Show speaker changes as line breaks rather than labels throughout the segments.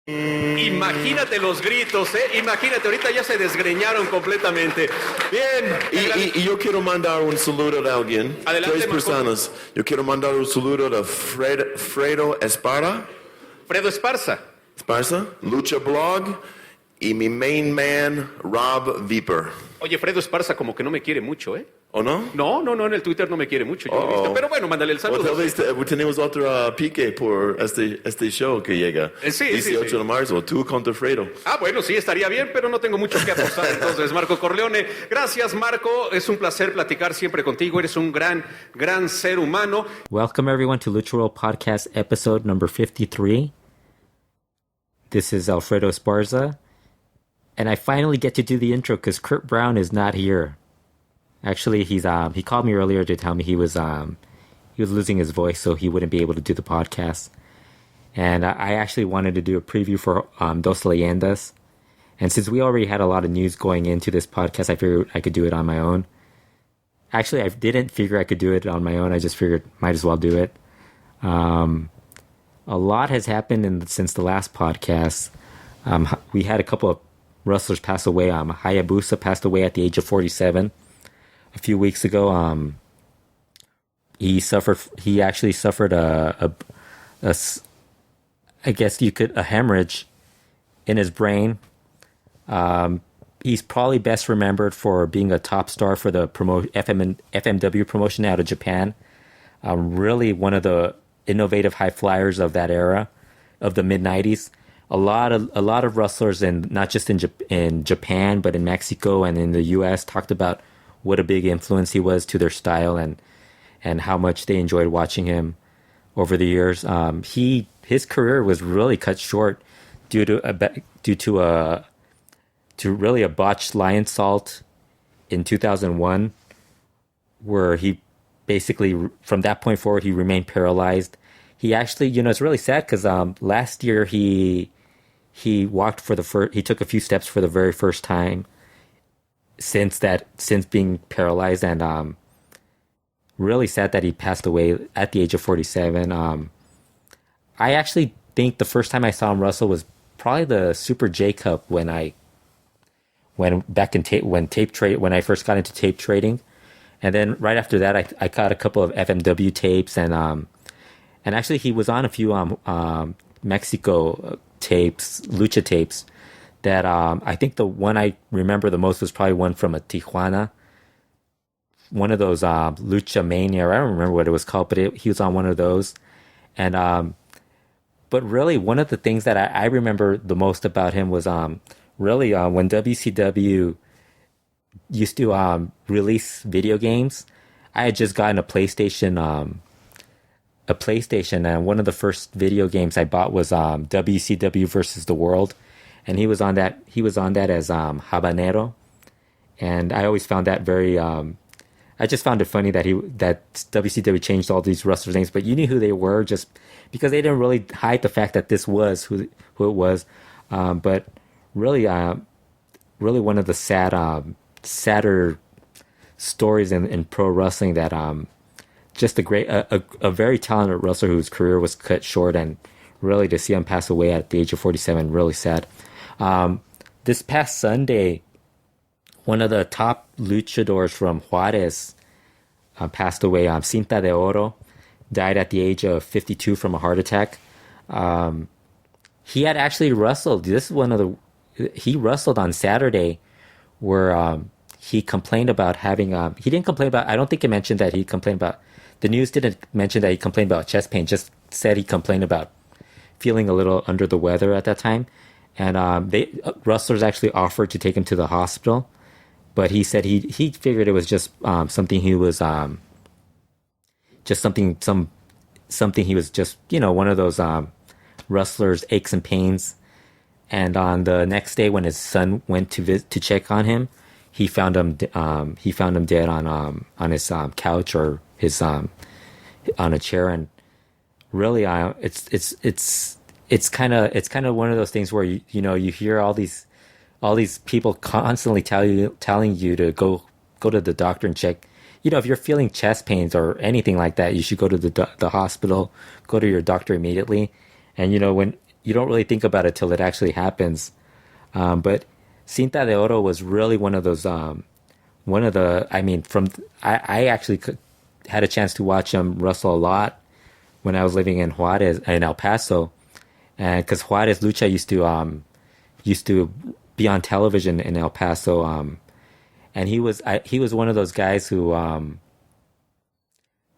Imagínate los gritos, ¿eh? Imagínate, ahorita ya se desgreñaron completamente. Bien.
Y yo quiero mandar un saludo a alguien.
Adelante,
Tres
Marco.
personas. Yo quiero mandar un saludo a Fredo Esparza,
Fredo Esparza.
Lucha Blog, y mi main man, Rob Viper.
Oye, Fredo Esparza como que no me quiere mucho, ¿eh?
¿O no?
No, en el Twitter no me quiere mucho. Yo lo he visto. Pero bueno, mándale el
O
saludo.
tal vez tenemos otro pique por este show que llega.
Sí,
18 de marzo, tú contra Fredo.
Ah, bueno, sí, estaría bien, pero no tengo mucho que apostar. Entonces, Marco Corleone, gracias, Marco. Es un placer platicar siempre contigo. Eres un gran ser humano.
Welcome, everyone, to LuchaWorld Podcast, episode number 53. This is Alfredo Esparza. And I finally get to do the intro because Kurt Brown is not here. Actually, he called me earlier to tell me he was losing his voice, so he wouldn't be able to do the podcast. And I actually wanted to do a preview for Dos Leyendas. And since we already had a lot of news going into this podcast, I figured I could do it on my own. Actually, I didn't figure I could do it on my own. I just figured might as well do it. A lot has happened since the last podcast. We had a couple of wrestlers pass away. Hayabusa passed away at the age of 47 a few weeks ago. He actually suffered a hemorrhage in his brain. He's probably best remembered for being a top star for the FMW promotion out of Japan. Really one of the innovative high flyers of that era, of the mid-90s. A lot of wrestlers, and not just in Japan, but in Mexico and in the U.S., talked about what a big influence he was to their style and how much they enjoyed watching him over the years. His career was really cut short due to really a botched lion salt in 2001, where he basically, from that point forward, he remained paralyzed. He actually, it's really sad because last year he walked he took a few steps for the very first time since being paralyzed, and really sad that he passed away at the age of 47. I actually think the first time I saw him wrestle was probably the Super J Cup when I first got into tape trading, and then right after that I caught a couple of FMW tapes, and actually he was on a few Mexico tapes, lucha tapes, that I think the one I remember the most was probably one from a Tijuana, one of those Lucha Mania, I don't remember what it was called, but he was on one of those. And but really one of the things that I remember the most about him was really when WCW used to release video games. I had just gotten a PlayStation, and one of the first video games I bought was WCW versus the World, and he was on that as Habanero, and I always found that very I just found it funny that WCW changed all these wrestlers' names, but you knew who they were just because they didn't really hide the fact that this was who it was. But really one of the sadder stories in pro wrestling, that just a very talented wrestler whose career was cut short, and really to see him pass away at the age of 47, really sad. This past Sunday, one of the top luchadors from Juarez passed away. Cinta de Oro died at the age of 52 from a heart attack. He had actually wrestled. He wrestled on Saturday, where he complained about having. He didn't complain about. I don't think it mentioned that he complained about. The news didn't mention that he complained about chest pain. Just said he complained about feeling a little under the weather at that time, and wrestlers actually offered to take him to the hospital. But he said he figured it was just something he was just something he was just one of those wrestlers' aches and pains. And on the next day, when his son went to check on him, he found him dead on his couch, or his on a chair. And really, it's kind of one of those things where you hear all these people constantly telling you to go to the doctor and check. If you're feeling chest pains or anything like that, you should go to the hospital, go to your doctor immediately. And when you don't really think about it till it actually happens. But Cinta de Oro was really one of those, one of the, I mean, I actually had a chance to watch him wrestle a lot when I was living in Juarez, in El Paso. And because Juarez Lucha used to be on television in El Paso. And he was one of those guys who,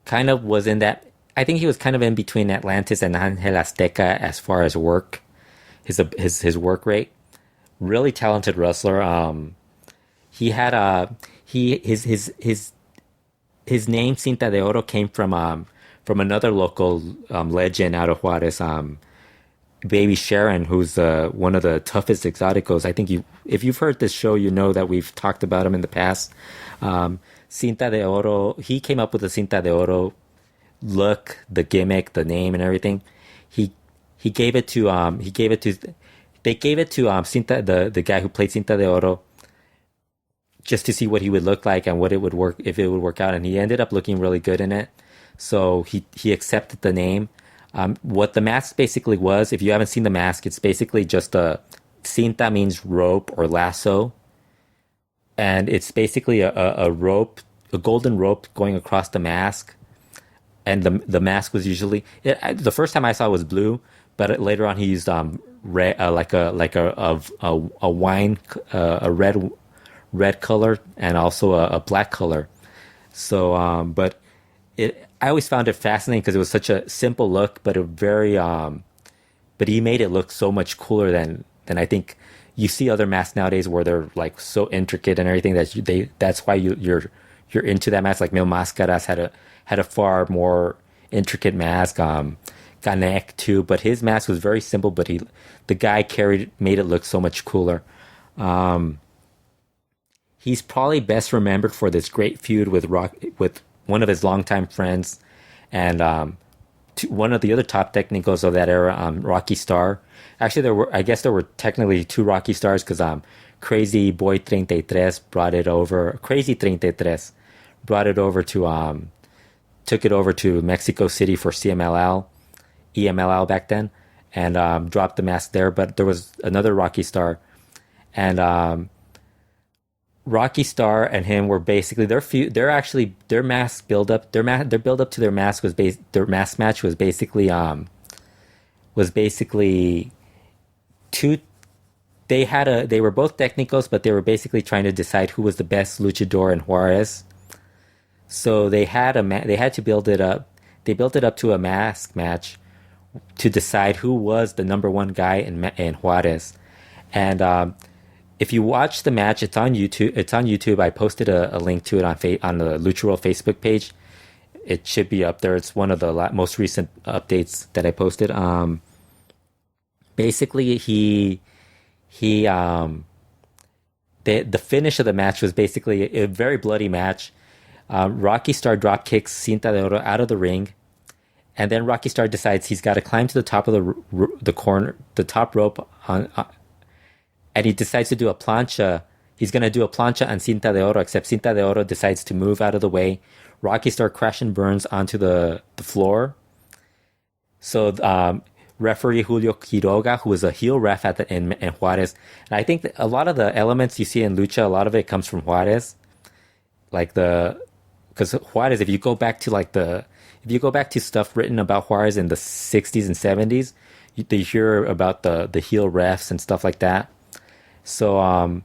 kind of was in that, I think he was kind of in between Atlantis and Angel Azteca as far as work, his work rate. Really talented wrestler. He had his name Cinta de Oro came from another local legend out of Juarez, Baby Sharon, who's one of the toughest exoticos. I think if you've heard this show, you know that we've talked about him in the past. Cinta de Oro, he came up with the Cinta de Oro look, the gimmick, the name, and everything. They gave it to Cinta, the guy who played Cinta de Oro, just to see what he would look like and what it would work, if it would work out. And he ended up looking really good in it. So he accepted the name. What the mask basically was, if you haven't seen the mask, it's basically just cinta means rope or lasso. And it's basically a rope, a golden rope going across the mask. And the mask was usually, the first time I saw it was blue, but later on he used red, like a wine, a red color, and also a black color. So, but I always found it fascinating because it was such a simple look, but but he made it look so much cooler than I think you see other masks nowadays where they're like so intricate and everything that's why you're into that mask. Like Mil Mascaras had a far more intricate mask. Ganek too, but his mask was very simple, but the guy made it look so much cooler. He's probably best remembered for this great feud with one of his longtime friends, and one of the other top technicals of that era, Rocky Star. Actually, there were technically two Rocky Stars because Crazy Boy 33 brought it over. Crazy 33 brought it over to took it over to Mexico City for CMLL, EMLL back then, and dropped the mask there. But there was another Rocky Star, and Rocky Star and him were basically their mask build up. Their build up to their mask their mask match was basically two. They were both technicals, but they were basically trying to decide who was the best luchador in Juarez. So they had to build it up. They built it up to a mask match to decide who was the number one guy in Juarez. And if you watch the match, it's on YouTube. I posted a link to it on the LuchaWorld Facebook page. It should be up there. It's one of the most recent updates that I posted. Basically, the finish of the match was basically a very bloody match. Rocky Star drop kicks Cinta de Oro out of the ring, and then Rocky Star decides he's got to climb to the top of the top rope and he decides to do a plancha. He's going to do a plancha on Cinta de Oro, except Cinta de Oro decides to move out of the way. Rocky Star crash and burns onto the floor. So referee Julio Quiroga, who was a heel ref in Juarez, and I think that a lot of the elements you see in lucha, a lot of it comes from Juarez. Because Juarez, if you go back to stuff written about Juarez in the 60s and 70s, you hear about the heel refs and stuff like that. So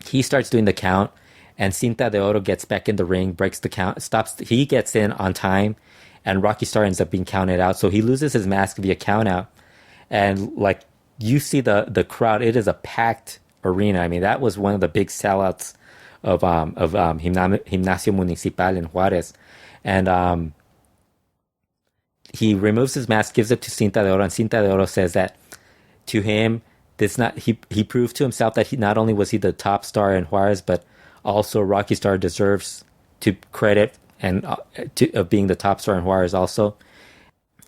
he starts doing the count, and Cinta de Oro gets back in the ring, breaks the count, stops. He gets in on time, and Rocky Star ends up being counted out. So he loses his mask via count out, and like you see the crowd, it is a packed arena. I mean, that was one of the big sellouts of Gimnasio Municipal in Juarez, and he removes his mask, gives it to Cinta de Oro, and Cinta de Oro says that to him, he proved to himself that not only was he the top star in Juarez, but also Rocky Star deserves to credit and of being the top star in Juarez also.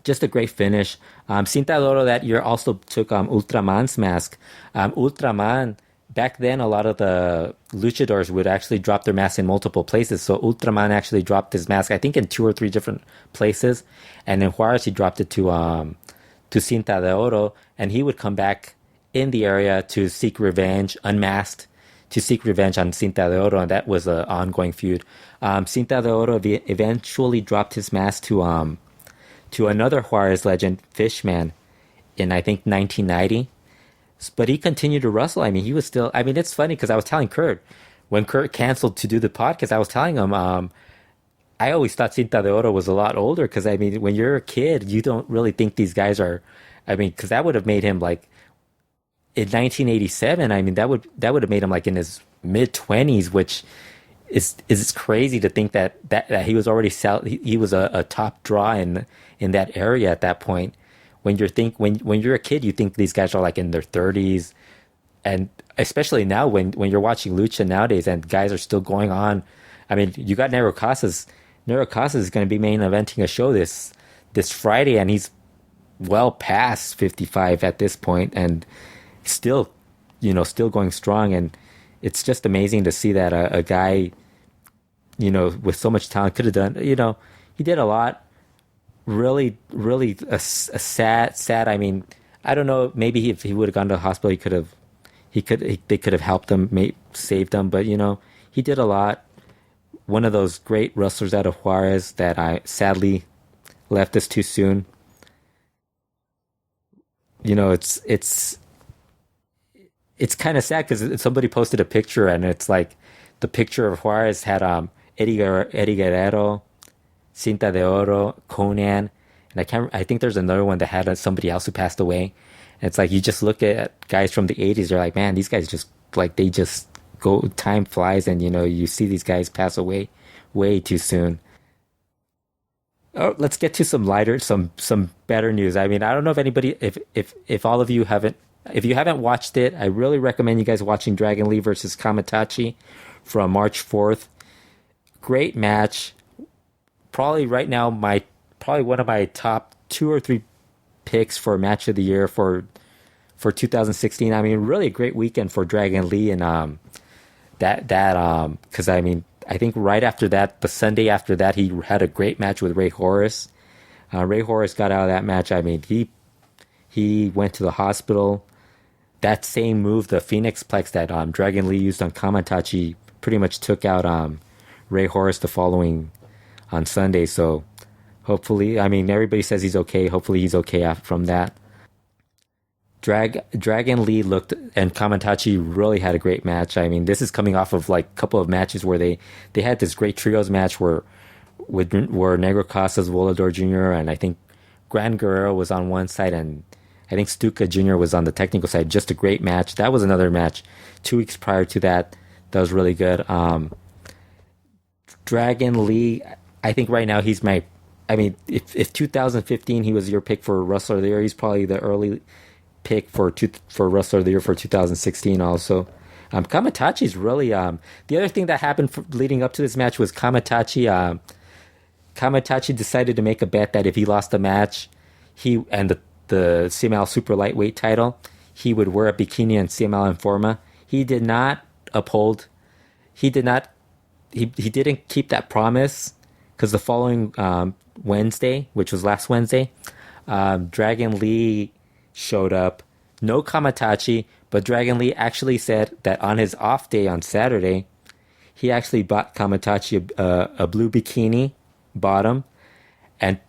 Just a great finish. Cinta de Oro that year also took Ultraman's mask. Ultraman, back then, a lot of the luchadors would actually drop their mask in multiple places. So Ultraman actually dropped his mask, I think, in 2 or 3 different places. And in Juarez, he dropped it to to Cinta de Oro, and he would come back in the area to seek revenge, unmasked, to seek revenge on Cinta de Oro, and that was an ongoing feud. Cinta de Oro eventually dropped his mask to another Juarez legend, Fishman, in I think 1990. But he continued to wrestle. I mean, he was still. I mean, it's funny because I was telling Kurt when Kurt canceled to do the podcast, I was telling him I always thought Cinta de Oro was a lot older because I mean, when you're a kid, you don't really think these guys are. I mean, because that would have made him like in 1987. I mean, that would have made him like in his mid-20s, which is crazy to think that he was already he was a top draw in that area at that point. When you're a kid, you think these guys are like in their 30s, and especially now when you're watching lucha nowadays and guys are still going on. I mean, you got Negro Casas. Negro Casas is going to be main eventing a show this Friday, and he's well past 55 at this point, and still going strong. And it's just amazing to see that a guy, with so much talent could have done. He did a lot. Really, really a sad. I mean, I don't know. Maybe if he would have gone to the hospital, they could have helped him, saved him. But he did a lot. One of those great wrestlers out of Juarez that I sadly left us too soon. It's kind of sad because somebody posted a picture and it's like the picture of Juarez had Eddie Guerrero, Cinta de Oro, Konnan, and I think there's another one that had somebody else who passed away. And it's like you just look at guys from the 80s, you're like, man, these guys just go, time flies, and you see these guys pass away way too soon. Oh, let's get to some better news. I mean, I don't know if anybody, if all of you haven't, if you haven't watched it, I really recommend you guys watching Dragon Lee versus Kamatachi from March 4th. Great match. Probably right now, probably one of my top 2 or 3 picks for match of the year for 2016. I mean, really a great weekend for Dragon Lee, and because I mean, I think right after that, the Sunday after that, he had a great match with Ray Horace. Ray Horace got out of that match. I mean, he went to the hospital. That same move, the Phoenix Plex that Dragon Lee used on Kamatachi, pretty much took out Ray Horace the following on Sunday. So hopefully, I mean, everybody says he's okay. Hopefully he's okay from that. Dragon Lee looked, and Kamatachi really had a great match. I mean, this is coming off of like a couple of matches where they had this great trios match where Negro Casas, Volador Jr., and I think Gran Guerrero was on one side, and I think Stuka Jr. was on the technical side. Just a great match. That was another match 2 weeks prior to that. That was really good. Dragon Lee, I think right now he's my, I mean, if 2015 he was your pick for Wrestler of the Year, he's probably the early pick for Wrestler of the Year for 2016 also. Kamatachi's really, the other thing that happened leading up to this match was Kamatachi decided to make a bet that if he lost the match, he and the CMLL super lightweight title, he would wear a bikini and CMLL Informa. He did not uphold, he didn't keep that promise, because the following Wednesday, which was last Wednesday, Dragon Lee showed up. No Kamatachi, but Dragon Lee actually said that on his off day on Saturday, he actually bought Kamatachi a blue bikini bottom, and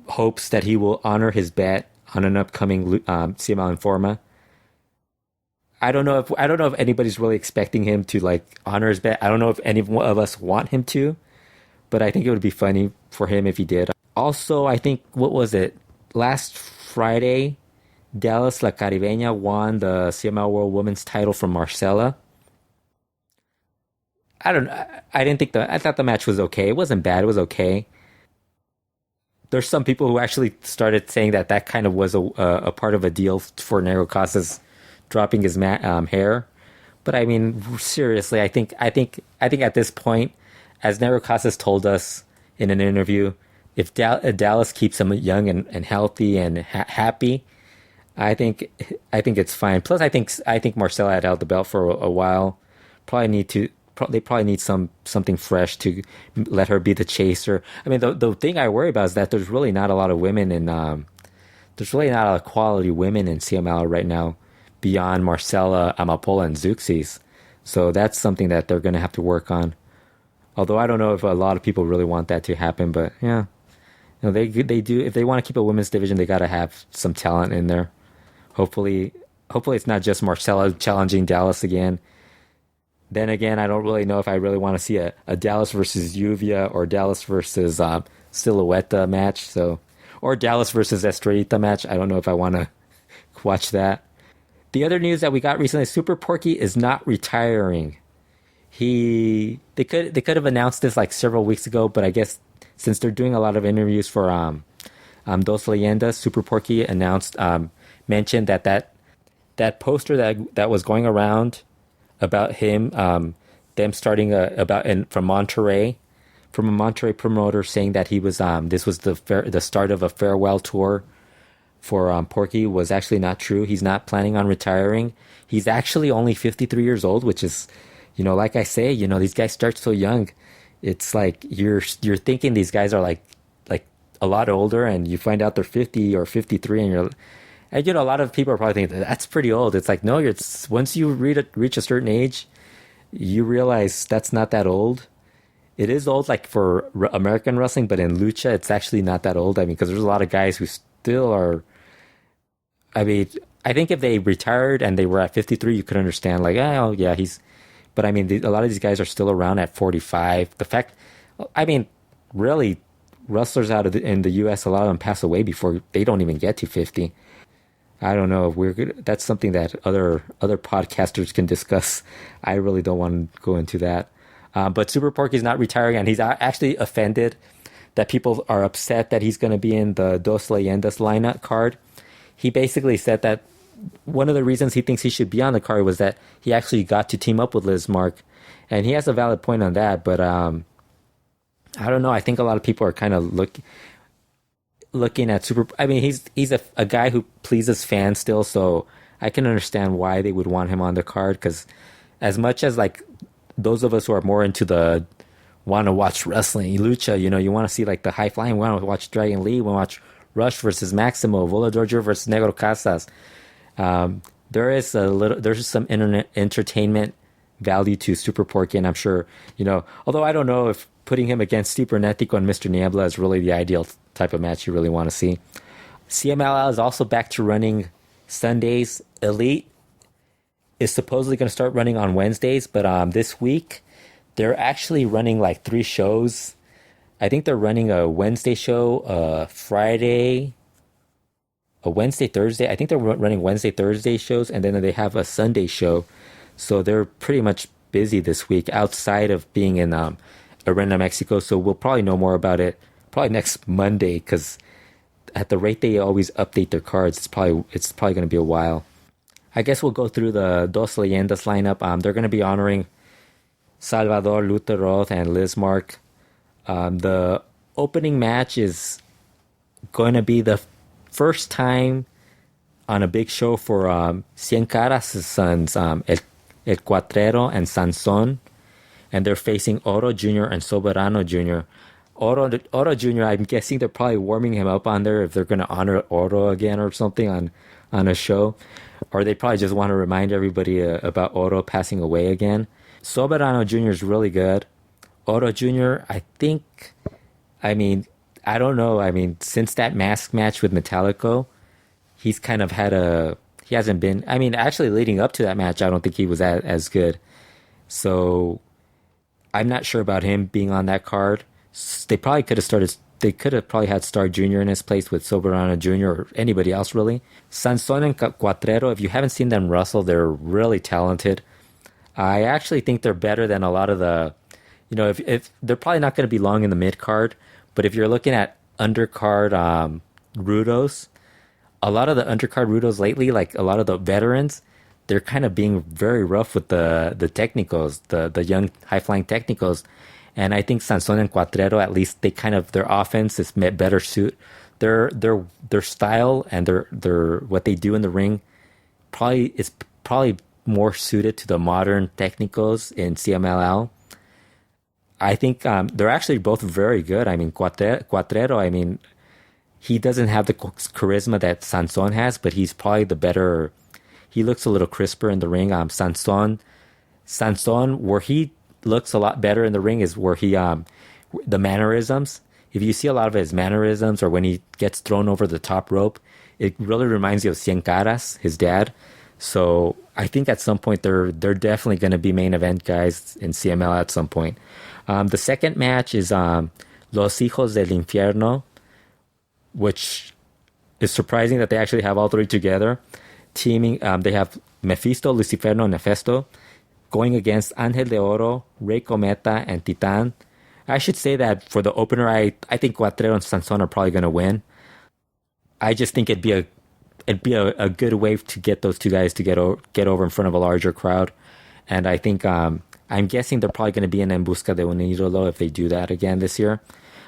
hopes that he will honor his bet on an upcoming CMLL Informa. I don't know if anybody's really expecting him to like honor his bet. I don't know if any of us want him to, but I think it would be funny for him if he did. Also, I think, what was it? Last Friday, Dallas La Caribeña won the CMLL World Women's title from Marcella. I thought the match was okay. It wasn't bad. It was okay. There's some people who actually started saying that kind of was a part of a deal for Negro Casas dropping his hair. But I mean, seriously, I think at this point, as Negro Casas told us in an interview, if Dallas keeps him young and healthy and happy, I think it's fine. Plus, I think Marcella had held the belt for a while. They probably need something fresh to let her be the chaser. I mean, the thing I worry about is that there's really not a lot of women in there's really not a lot of quality women in CMLL right now beyond Marcella, Amapola, and Zuxis. So that's something that they're going to have to work on. Although I don't know if a lot of people really want that to happen, but yeah, they do. If they want to keep a women's division, they got to have some talent in there. Hopefully it's not just Marcella challenging Dallas again. Then again, I don't really know if I really want to see a Dallas versus Lluvia or Dallas versus Silhouette match. Or Dallas versus Estrellita match. I don't know if I want to watch that. The other news that we got recently, Super Porky is not retiring. They could have announced this like several weeks ago, but I guess since they're doing a lot of interviews for Dos Leyendas, Super Porky mentioned that poster that was going around about him, them starting from Monterrey, from a Monterrey promoter saying that he was this was the start of a farewell tour for Porky was actually not true. He's not planning on retiring. He's actually only 53 years old, which is, like I say, these guys start so young. It's like you're thinking these guys are like a lot older, and you find out they're 50 or 53, and a lot of people are probably thinking that's pretty old. It's like, no, once you reach a certain age, you realize that's not that old. It is old, like for American wrestling, but in lucha, it's actually not that old. I mean, because there's a lot of guys who still are. I mean, I think if they retired and they were at 53, you could understand, like, oh yeah, But I mean, a lot of these guys are still around at 45. Really, wrestlers in the U.S., a lot of them pass away before they don't even get to 50. I don't know. That's something that other podcasters can discuss. I really don't want to go into that. But Super Porky's not retiring, and he's actually offended that people are upset that he's going to be in the Dos Leyendas lineup card. He basically said that one of the reasons he thinks he should be on the card was that he actually got to team up with Liz Mark, and he has a valid point on that. But I don't know. I think a lot of people are kind of looking at Super. I mean, he's a guy who pleases fans still, so I can understand why they would want him on the card. Because as much as like those of us who are more into the want to watch wrestling, lucha, you want to see like the high flying. We want to watch Dragon Lee. We want to watch Rush versus Maximo, Volador Jr. versus Negro Casas. There's some internet entertainment value to Super Porky, and I'm sure, although I don't know if putting him against Cibernetico and Mr. Niebla is really the ideal type of match you really want to see. CMLL is also back to running Sundays. Elite is supposedly going to start running on Wednesdays, but this week they're actually running like 3 shows. I think they're running a Wednesday show, Friday, a Wednesday, Thursday. I think they're running Wednesday, Thursday shows, and then they have a Sunday show. So they're pretty much busy this week outside of being in Arena Mexico. So we'll probably know more about it probably next Monday, because at the rate they always update their cards, it's probably going to be a while. I guess we'll go through the Dos Leyendas lineup. They're going to be honoring Salvador, Luther Roth, and Liz Mark. The opening match is going to be the first time on a big show for Cien Caras' sons, El Cuatrero and Sanson, and they're facing Oro Jr. and Soberano Jr. Oro Jr., I'm guessing they're probably warming him up on there if they're going to honor Oro again or something on a show, or they probably just want to remind everybody about Oro passing away again. Soberano Jr. is really good. Oro Jr., I don't know. Since that mask match with Metallico, he's kind of he hasn't been, actually leading up to that match, I don't think he was as good. So I'm not sure about him being on that card. They could have probably had Star Jr. in his place with Soberano Jr. or anybody else really. Sanson and Cuatrero, if you haven't seen them wrestle, they're really talented. I actually think they're better than a lot of the, if they're probably not going to be long in the mid card, but if you're looking at undercard Rudos, a lot of the undercard Rudos lately, like a lot of the veterans, they're kind of being very rough with the technicals, the young high flying technicals. And I think Sanson and Cuatrero, at least their offense is better suit. Their style and their what they do in the ring is probably more suited to the modern technicals in CMLL. I think they're actually both very good. Cuatrero, he doesn't have the charisma that Sanson has, but he's probably the better. He looks a little crisper in the ring. Sanson, where he looks a lot better in the ring is where he the mannerisms. If you see a lot of his mannerisms, or when he gets thrown over the top rope, it really reminds you of Cien Caras, his dad. So I think at some point they're definitely going to be main event guys in CML at some point. The second match is Los Hijos del Infierno, which is surprising that they actually have all three together. Teaming, they have Mephisto, Luciferno, and Nefesto going against Ángel de Oro, Rey Cometa, and Titan. I should say that for the opener, I think Cuatrero and Sanson are probably going to win. I just think it'd be a good way to get those two guys to get over in front of a larger crowd. And I think I'm guessing they're probably going to be in En Busca de un Ídolo if they do that again this year.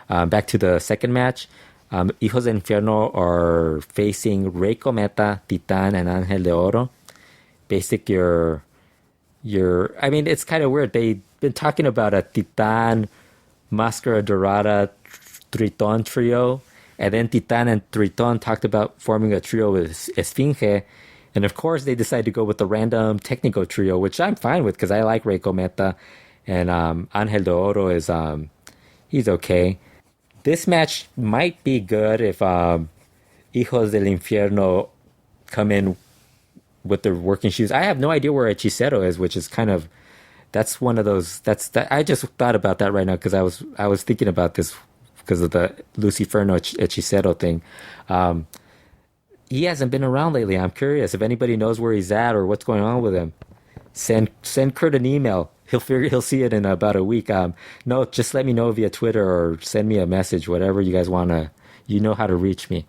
Back to the second match. Hijos del Infierno are facing Rey Cometa, Titan, and Ángel de Oro. Basic I mean, it's kind of weird. They've been talking about a Titan, Máscara Dorada, Triton trio, and then Titan and Triton talked about forming a trio with Esfinge, and of course they decided to go with the random Técnico trio, which I'm fine with because I like Rey Cometa, and Ángel de Oro is he's okay. This match might be good if Hijos del Infierno come in with their working shoes. I have no idea where Hechicero is, which is kind of, that's one of those, I just thought about that right now because I was thinking about this because of the Luciferno Hechicero thing. He hasn't been around lately. I'm curious if anybody knows where he's at or what's going on with him. Send Kurt an email. He'll see it in about a week. No, just let me know via Twitter or send me a message, whatever you guys want to, you know how to reach me.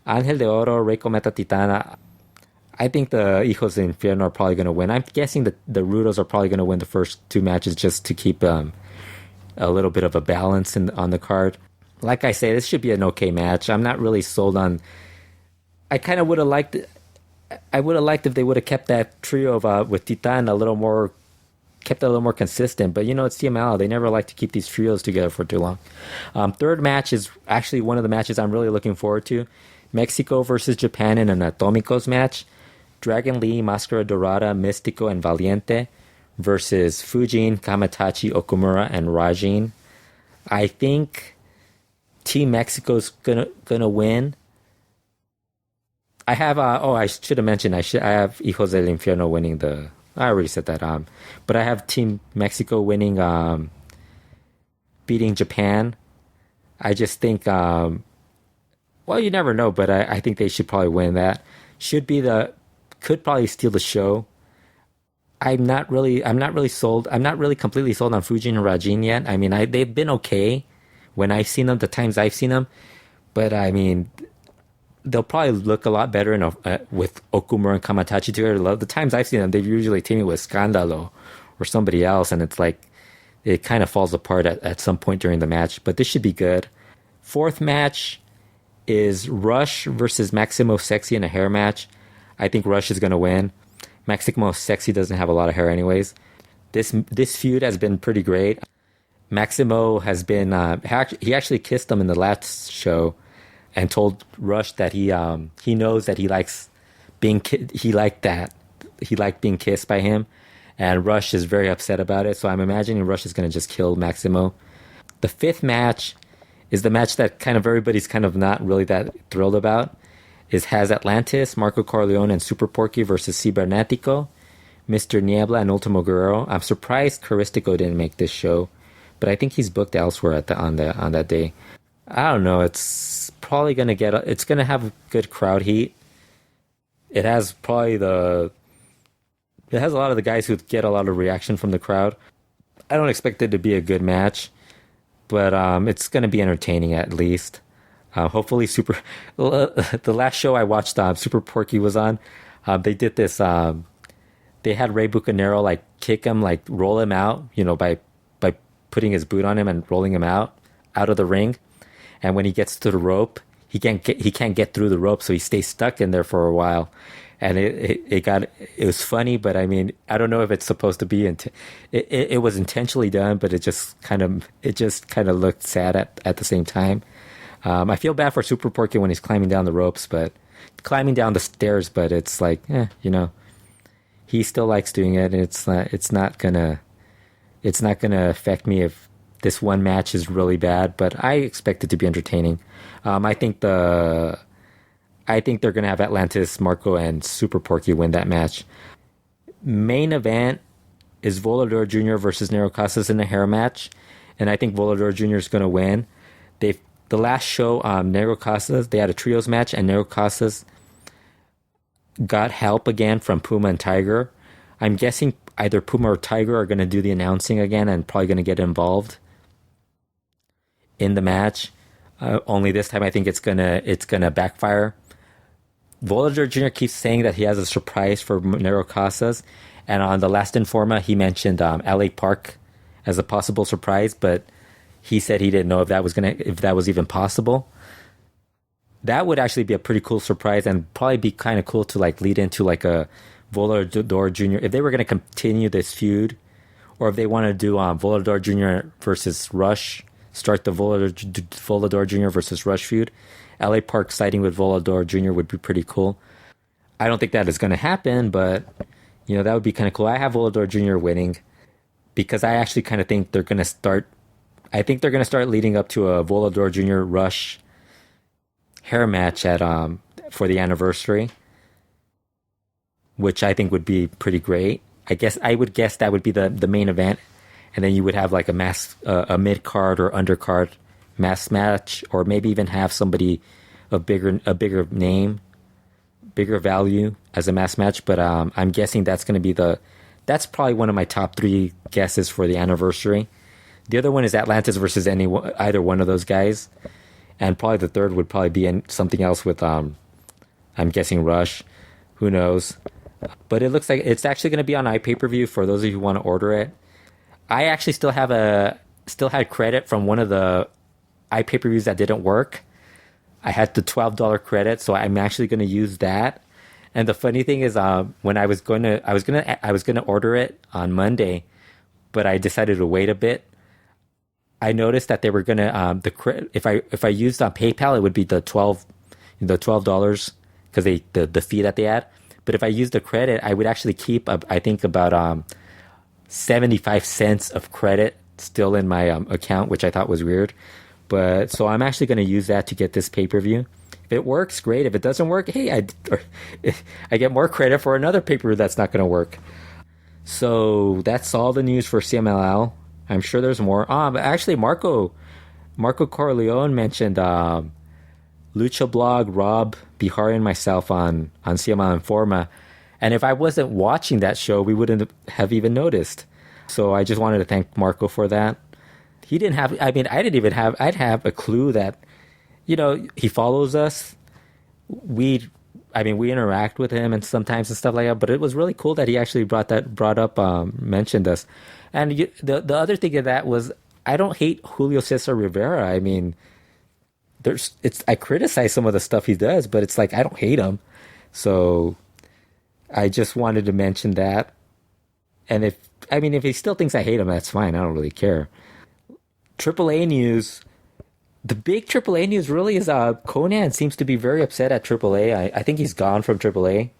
Ángel de Oro, Rey Cometa, Titana. I think the Hijos del Infierno are probably going to win. I'm guessing that the Rudos are probably going to win the first two matches just to keep a little bit of a balance on the card. Like I say, this should be an okay match. I'm not really sold on. I kind of would have liked. I would have liked if they would have kept that trio of with Titan a little more consistent. But it's CML. They never like to keep these trios together for too long. Third match is actually one of the matches I'm really looking forward to. Mexico versus Japan in an Atómicos match. Dragon Lee, Máscara Dorada, Místico, and Valiente versus Fujin, Kamatachi, Okumura, and Rajin. I think Team Mexico's gonna win. I have I should have mentioned I have Hijos del Infierno winning the. I already said that. But I have Team Mexico winning, beating Japan. I just think. Well, you never know, but I think they should probably win that. Could probably steal the show. I'm not really sold. I'm not really completely sold on Fujin and Rajin yet. I mean, they've been okay when I've seen them, the times I've seen them, but I mean, they'll probably look a lot better with Okumura and Kamatachi together. The times I've seen them, they're usually teaming with Scandalo or somebody else, and it's like it kind of falls apart at some point during the match. But this should be good. Fourth match is Rush versus Maximo Sexy in a hair match. I think Rush is going to win. Maximo Sexy doesn't have a lot of hair anyways. This feud has been pretty great. Maximo has been he actually kissed him in the last show and told Rush that he knows that he likes being he liked being kissed by him, and Rush is very upset about it. So I'm imagining Rush is going to just kill Maximo. The fifth match is the match that kind of everybody's kind of not really that thrilled about. Has Atlantis, Marco Corleone, and Super Porky versus Cibernetico, Mr. Niebla, and Ultimo Guerrero. I'm surprised Caristico didn't make this show, but I think he's booked elsewhere on that day. I don't know. It's probably gonna it's gonna have good crowd heat. It has a lot of the guys who get a lot of reaction from the crowd. I don't expect it to be a good match, but it's gonna be entertaining at least. Hopefully, the last show I watched, Super Porky was on. They did this. They had Rey Bucanero kick him, roll him out, by putting his boot on him and rolling him out of the ring. And when he gets to the rope, he can't get through the rope, so he stays stuck in there for a while. And it was funny, but I mean, I don't know if it's supposed to be. It was intentionally done, but it just kind of looked sad at the same time. I feel bad for Super Porky when he's climbing down the ropes, but climbing down the stairs. But it's like, he still likes doing it, and it's not gonna affect me if this one match is really bad. But I expect it to be entertaining. I think they're gonna have Atlantis, Marco, and Super Porky win that match. Main event is Volador Jr. versus Nero Casas in a hair match, and I think Volador Jr. is gonna win. The last show, Nero Casas, they had a trios match, and Nero Casas got help again from Puma and Tiger. I'm guessing either Puma or Tiger are going to do the announcing again and probably going to get involved in the match. Only this time I think it's gonna backfire. Volador Jr. keeps saying that he has a surprise for Nero Casas, and on the last Informa he mentioned LA Park as a possible surprise, but he said he didn't know if that was even possible. That would actually be a pretty cool surprise, and probably be kind of cool to like lead into like a Volador Jr. if they were going to continue this feud, or if they want to do Volador Jr. versus Rush, start the Volador Jr. versus Rush feud. LA Park siding with Volador Jr. would be pretty cool. I don't think that is going to happen, but that would be kind of cool. I have Volador Jr. winning because I actually kind of think they're going to start. I think they're going to start leading up to a Volador Jr. Rush hair match for the anniversary, which I think would be pretty great. I would guess that would be the main event, and then you would have like a mid card or undercard mass match, or maybe even have somebody a bigger name, bigger value as a mass match. But I'm guessing that's going to be that's probably one of my top 3 guesses for the anniversary. The other one is Atlantis versus either one of those guys. And probably the third would probably be in something else with, I'm guessing Rush. Who knows? But it looks like it's actually going to be on iPay-per-view for those of you who want to order it. I actually still had credit from one of the iPay-per-views that didn't work. I had the $12 credit, so I'm actually going to use that. And the funny thing is, when I was going to order it on Monday, but I decided to wait a bit. I noticed that they were gonna if I used on PayPal, it would be the $12 because the fee that they add. But if I used the credit, I would actually keep I think about 75 cents of credit still in my account, which I thought was weird. But so I'm actually going to use that to get this pay-per-view. If it works, great. If it doesn't work, hey, I get more credit for another pay-per-view that's not going to work. So that's all the news for CMLL. I'm sure there's more. Actually, Marco Corleone mentioned Lucha Blog, Rob, Bihari, and myself on CMLL Informa. And if I wasn't watching that show, we wouldn't have even noticed. So I just wanted to thank Marco for that. He didn't have, I'd have a clue that, he follows us. We interact with him and sometimes and stuff like that, but it was really cool that he actually mentioned us. And the other thing of that was, I don't hate Julio Cesar Rivera. I mean, I criticize some of the stuff he does, but it's like, I don't hate him. So I just wanted to mention that. And if he still thinks I hate him, that's fine. I don't really care. AAA news. The big AAA news really is Konnan seems to be very upset at AAA. I think he's gone from AAA.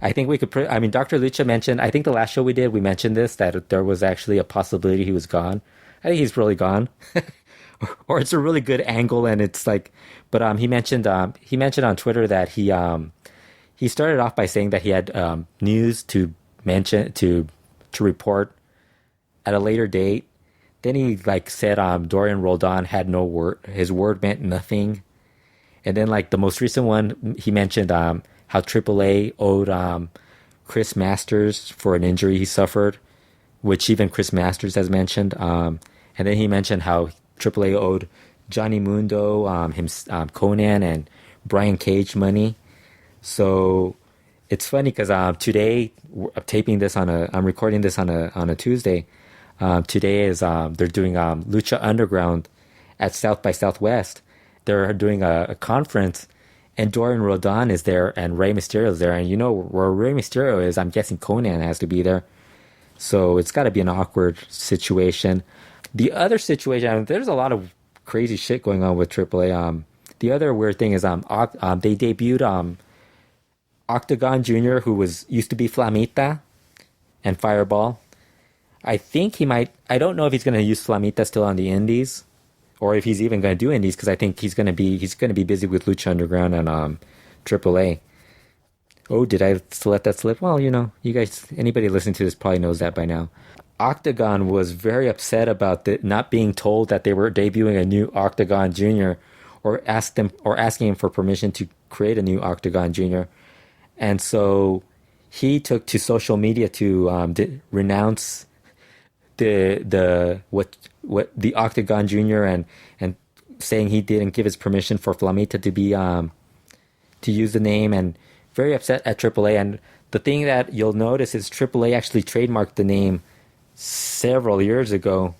I think we could... Dr. Lucha mentioned... I think the last show we did, we mentioned this, that there was actually a possibility he was gone. I think he's really gone. or it's a really good angle, and it's like... But he mentioned on Twitter that he started off by saying that he had news to mention, to report at a later date. Then he said Dorian Roldan had no word. His word meant nothing. And then the most recent one, he mentioned how AAA owed Chris Masters for an injury he suffered, which even Chris Masters has mentioned. And then he mentioned how AAA owed Johnny Mundo, Konnan, and Brian Cage money. So it's funny because today I'm recording this on a Tuesday. Today is they're doing Lucha Underground at South by Southwest. They're doing a conference, and Dorian Roldan is there, and Rey Mysterio is there. And where Rey Mysterio is, I'm guessing Konnan has to be there. So it's got to be an awkward situation. The other situation, there's a lot of crazy shit going on with AAA. The other weird thing is they debuted Octagon Jr., who used to be Flamita and Fireball. I think he might. I don't know if he's going to use Flamita still on the Indies, or if he's even going to do Indies, because I think he's going to be busy with Lucha Underground and AAA. Oh, did I let that slip? Well, you guys, anybody listening to this probably knows that by now. Octagon was very upset about not being told that they were debuting a new Octagon Jr. or asking him for permission to create a new Octagon Jr. And so he took to social media to renounce the Octagon Jr. and saying he didn't give his permission for Flamita to be to use the name, and very upset at AAA. And the thing that you'll notice is AAA actually trademarked the name several years ago.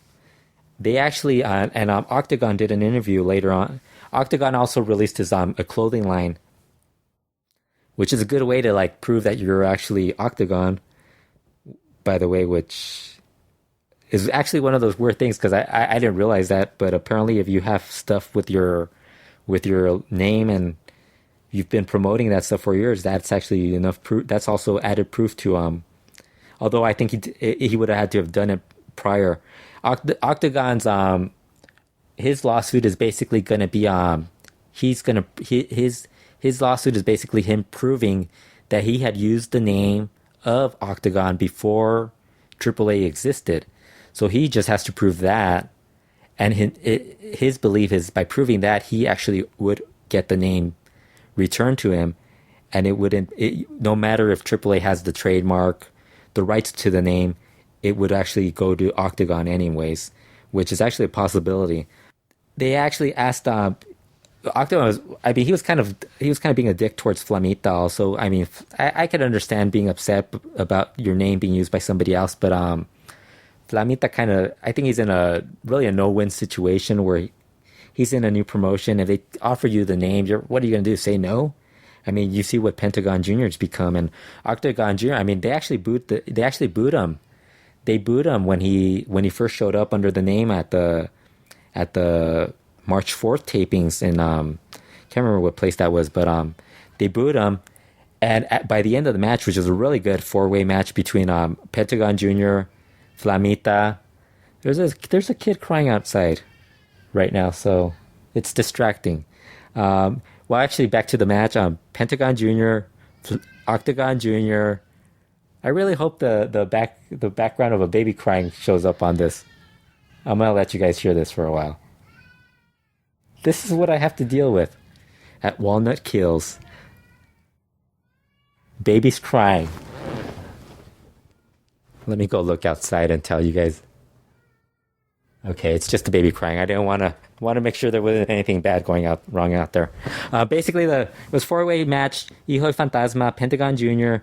They actually Octagon did an interview later on. Octagon also released his a clothing line, which is a good way to like prove that you're actually Octagon, by the way, which is actually one of those weird things, because I didn't realize that, but apparently if you have stuff with your name and you've been promoting that stuff for years, that's actually enough proof. That's also added proof to although I think he would have had to have done it prior. Octagon's his lawsuit is basically going to be his lawsuit is basically him proving that he had used the name of Octagon before AAA existed. So he just has to prove that, and his belief is by proving that he actually would get the name returned to him, and no matter if AAA has the trademark, the rights to the name, it would actually go to Octagon anyways, which is actually a possibility. They actually asked Octagon he was kind of being a dick towards Flamita also. I mean, I could understand being upset about your name being used by somebody else, but Flamita I think he's in a no-win situation where he's in a new promotion. If they offer you the name, what are you going to do? Say no? I mean, you see what Pentagon Jr. has become, and Octagon Jr. I mean, they actually boot him. They booed him when he first showed up under the name at the March 4th tapings in can't remember what place that was, but they booed him, and by the end of the match, which was a really good 4-way match between Pentagon Jr., Flamita, there's a kid crying outside right now, so it's distracting. Well, actually, back to the match. Pentagon Jr., Octagon Jr. I really hope the background of a baby crying shows up on this. I'm gonna let you guys hear this for a while. This is what I have to deal with at Walnut Kills. Babies crying. Let me go look outside and tell you guys. Okay, it's just a baby crying. I didn't want to make sure there wasn't anything bad wrong out there. Basically, it was 4-way match. Hijo Fantasma, Pentagon Jr.,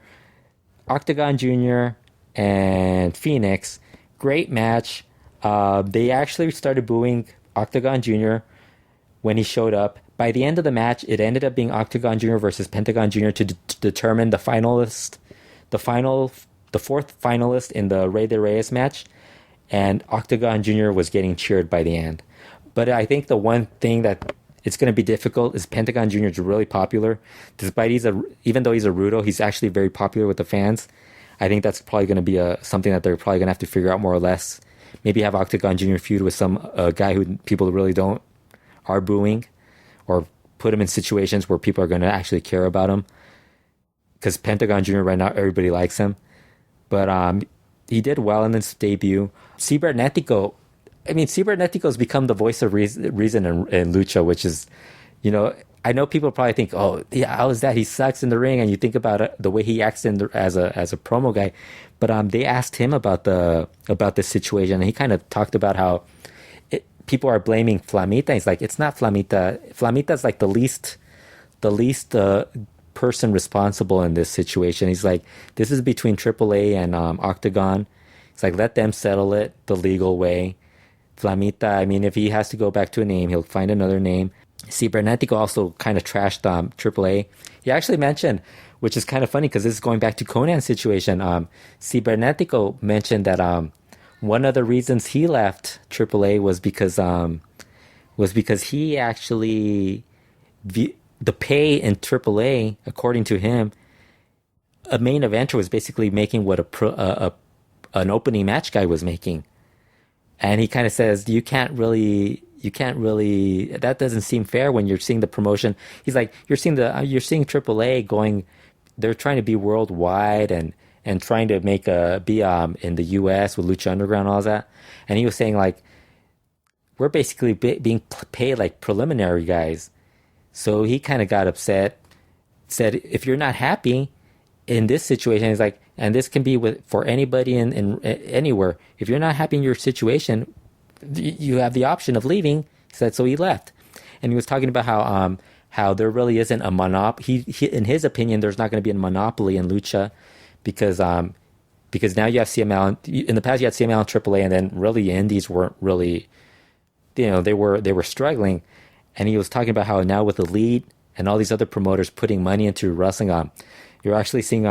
Octagon Jr., and Phoenix. Great match. They actually started booing Octagon Jr. when he showed up. By the end of the match, it ended up being Octagon Jr. versus Pentagon Jr. to determine the finalist, the fourth finalist in the Reyes match. And Octagon Jr. was getting cheered by the end. But I think the one thing that it's going to be difficult is Pentagon Jr. is really popular. Despite even though he's a Rudo, he's actually very popular with the fans. I think that's probably going to be something that they're probably going to have to figure out more or less. Maybe have Octagon Jr. feud with some guy who people really are booing, or put him in situations where people are going to actually care about him. Because Pentagon Jr. right now, everybody likes him. But he did well in his debut. Cibernetico has become the voice of reason in Lucha, which is, I know people probably think, oh, yeah, how is that? He sucks in the ring, and you think about it, the way he acts as a promo guy. But they asked him about this situation, and he kind of talked about how people are blaming Flamita. He's like, it's not Flamita. Flamita's like the least person responsible in this situation. He's like, this is between AAA and Octagon. It's like, let them settle it the legal way. Flamita, I mean, if he has to go back to a name, he'll find another name. Cibernetico also kind of trashed AAA. He actually mentioned, which is kind of funny because this is going back to Konnan's situation. Cibernetico mentioned that one of the reasons he left AAA was because was because he actually the pay in AAA, according to him, a main eventer was basically making what an opening match guy was making. And he kind of says, you can't really, that doesn't seem fair when you're seeing the promotion. He's like, you're seeing AAA going, they're trying to be worldwide and trying to be in the US with Lucha Underground and all that. And he was saying, like, we're basically being paid like preliminary guys. So he kind of got upset, said, if you're not happy in this situation, he's like, and this can be for anybody in anywhere. If you're not happy in your situation, you have the option of leaving. He said, so he left. And he was talking about how there really isn't a monopoly. He, in his opinion, there's not going to be a monopoly in lucha because now you have CML. In the past, you had CML and AAA, and then really indies weren't really, they were struggling. And he was talking about how now with Elite and all these other promoters putting money into wrestling, you're actually seeing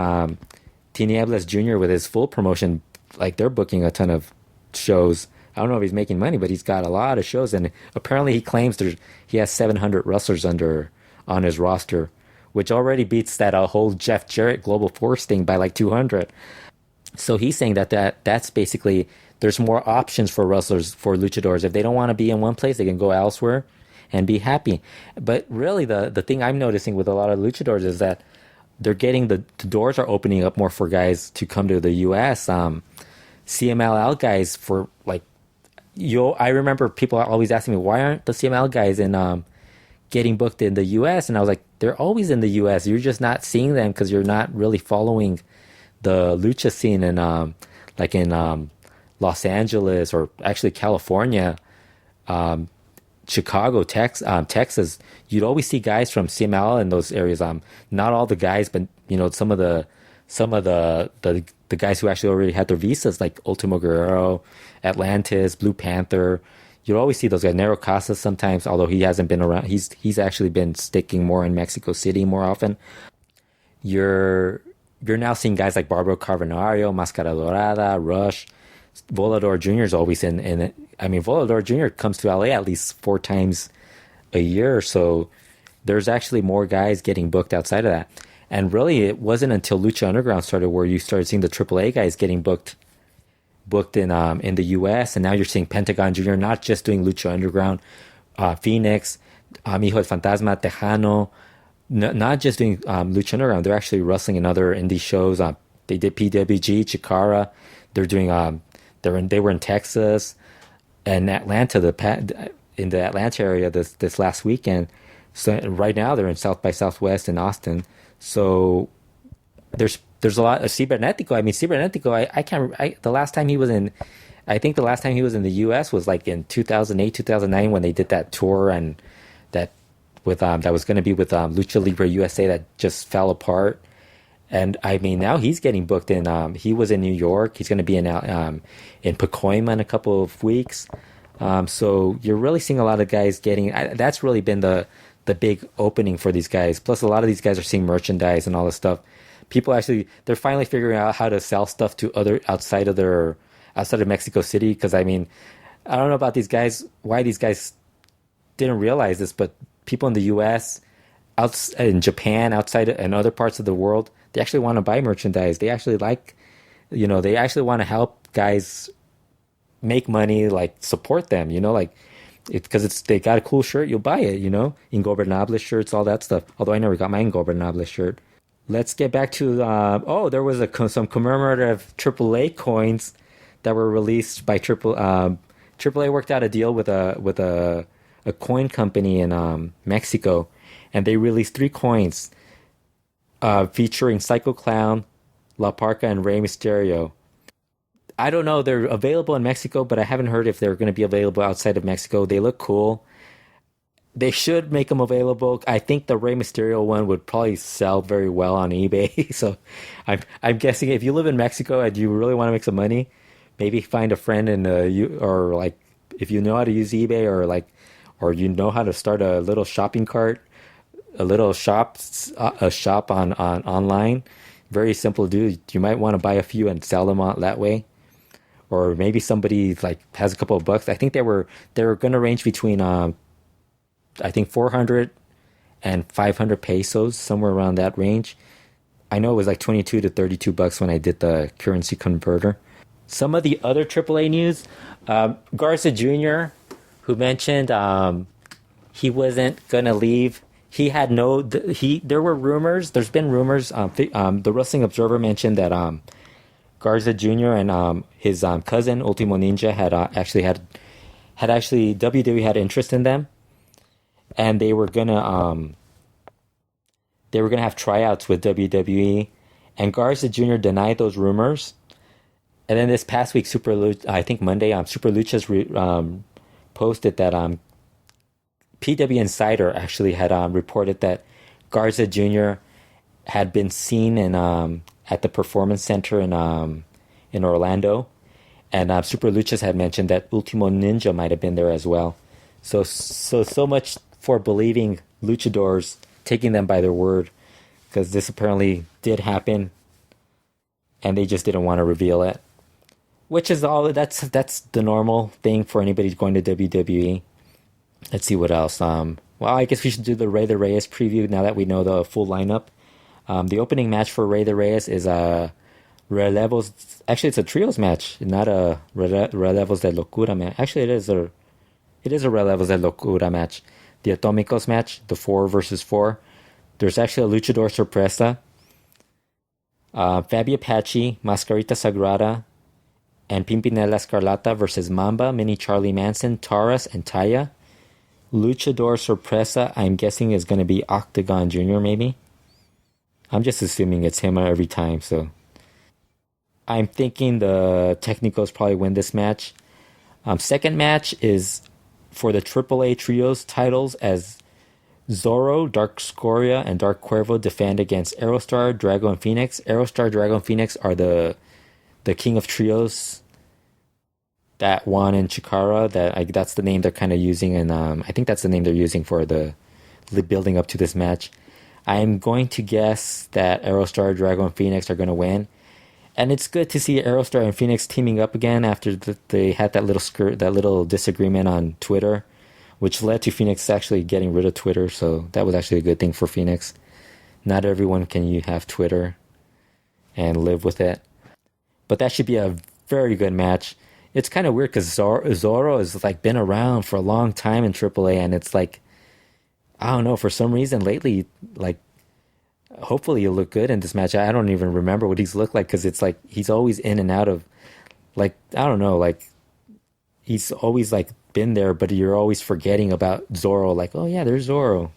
Tinieblas Jr. with his full promotion, like they're booking a ton of shows. I don't know if he's making money, but he's got a lot of shows, and apparently he claims he has 700 wrestlers on his roster, which already beats that whole Jeff Jarrett Global Force thing by like 200. So he's saying that's basically, there's more options for wrestlers, for luchadors. If they don't want to be in one place, they can go elsewhere and be happy. But really, the thing I'm noticing with a lot of luchadors is that they're getting the doors are opening up more for guys to come to the U.S. CMLL guys for like, I remember people always asking me, why aren't the CMLL guys getting booked in the U.S.? And I was like, they're always in the U.S. You're just not seeing them because you're not really following the lucha scene in Los Angeles, or actually California, Chicago, Texas. You'd always see guys from CML in those areas. Not all the guys, but some of the guys who actually already had their visas, like Ultimo Guerrero, Atlantis, Blue Panther. You'd always see those guys. Nero Casas sometimes, although he hasn't been around. He's actually been sticking more in Mexico City more often. You're now seeing guys like Barbaro Carbonario, Mascara Dorada, Rush. Volador Jr. is always in it. I mean, Volador Jr. comes to LA at least 4 times a year, so there's actually more guys getting booked outside of that. And really, it wasn't until Lucha Underground started where you started seeing the AAA guys getting booked in the U.S. And now you're seeing Pentagon Jr. not just doing Lucha Underground, Phoenix, Hijo del Fantasma, Tejano, not just doing Lucha Underground. They're actually wrestling in other indie shows. They did PWG, Chikara. They're doing they were in Texas and Atlanta, in the Atlanta area this last weekend. So right now they're in South by Southwest in Austin. So there's a lot of Cibernetico. I mean, Cibernetico, the last time he was in, I think the last time he was in the U.S. was like in 2008, 2009 when they did that tour, and that was going to be with Lucha Libre USA that just fell apart. And I mean, now he's getting booked in. He was in New York. He's going to be in Pacoima in a couple of weeks. So you're really seeing a lot of guys getting. That's really been the big opening for these guys. Plus, a lot of these guys are seeing merchandise and all this stuff. People they're finally figuring out how to sell stuff to outside of Mexico City. Because I mean, I don't know about these guys. Why these guys didn't realize this, but people in the U.S., in Japan, outside and other parts of the world, they actually want to buy merchandise. They actually they actually want to help guys make money, like support them, because they got a cool shirt, you'll buy it, Ingobernable shirts, all that stuff. Although I never got my Ingobernable shirt. Let's get back to, there was some commemorative AAA coins that were released by AAA worked out a deal with a coin company in Mexico, and they released 3 coins featuring Psycho Clown, La Parca, and Rey Mysterio. I don't know, they're available in Mexico, but I haven't heard if they're going to be available outside of Mexico. They look cool. They should make them available. I think the Rey Mysterio one would probably sell very well on eBay. So I'm guessing if you live in Mexico and you really want to make some money, maybe find a friend or like if you know how to use eBay or you know how to start a little shopping cart, a shop on online. Very simple to do. You might want to buy a few and sell them that way. Or maybe somebody like has a couple of bucks. I think they were going to range between I think 400 and 500 pesos, somewhere around that range. I know it was like 22 to 32 bucks when I did the currency converter. Some of the other AAA news, Garza Jr., who mentioned he wasn't gonna leave. He had no. There were rumors. There's been rumors. The Wrestling Observer mentioned that Garza Jr. and his cousin Ultimo Ninja had actually WWE had interest in them, and they were gonna have tryouts with WWE, and Garza Jr. denied those rumors. And then this past week, I think Monday, Super Lucha's posted that PW Insider actually had reported that Garza Jr. had been seen at the Performance Center in Orlando, and Super Luchas had mentioned that Ultimo Ninja might have been there as well. So much for believing luchadors, taking them by their word, because this apparently did happen, and they just didn't want to reveal it. Which is all. That's the normal thing for anybody going to WWE. Let's see what else. Well, I guess we should do the Reyes preview now that we know the full lineup. The opening match for Reyes is Relevos. Actually, it's a trios match, not a Relevos de Locura match. Actually, it is a Relevos de Locura match. The Atómicos match, the 4 versus 4. There's actually a Luchador Sorpresa. Fabi Apache, Mascarita Sagrada, and Pimpinela Escarlata versus Mamba, Mini Charlie Manson, Taurus, and Taya. Luchador Sorpresa, I'm guessing, is going to be Octagon Jr., maybe. I'm just assuming it's him every time, so. I'm thinking the Technicos probably win this match. Second match is for the AAA Trios titles as Zorro, Dark Scoria, and Dark Cuervo defend against Aerostar, Drago, and Phoenix. Aerostar, Drago, and Phoenix are the King of Trios that won in Chikara. That's the name they're kind of using, and I think that's the name they're using for the building up to this match. I'm going to guess that Aerostar, Drago, and Phoenix are going to win. And it's good to see Aerostar and Phoenix teaming up again after they had that little disagreement on Twitter, which led to Phoenix actually getting rid of Twitter. So that was actually a good thing for Phoenix. Not everyone can have Twitter and live with it. But that should be a very good match. It's kind of weird because Zorro has like been around for a long time in AAA, and it's like, I don't know, for some reason lately, like, hopefully he'll look good in this match. I don't even remember what he's looked like because it's like he's always in and out of, like, I don't know, like he's always like been there, but you're always forgetting about Zorro. Like, oh yeah, there's Zorro.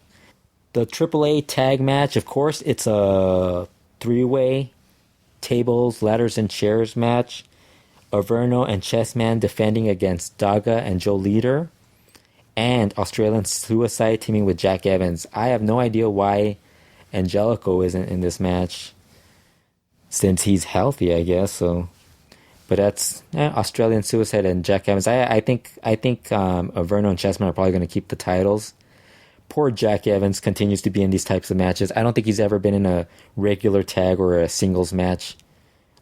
The AAA tag match, of course, it's a 3-way tables, ladders, and chairs match. Averno and Chessman defending against Daga and Joe Leader, and Australian Suicide teaming with Jack Evans. I have no idea why Angelico isn't in this match, since he's healthy, I guess. So, but that's Australian Suicide and Jack Evans. I think Averno and Chessman are probably going to keep the titles. Poor Jack Evans continues to be in these types of matches. I don't think he's ever been in a regular tag or a singles match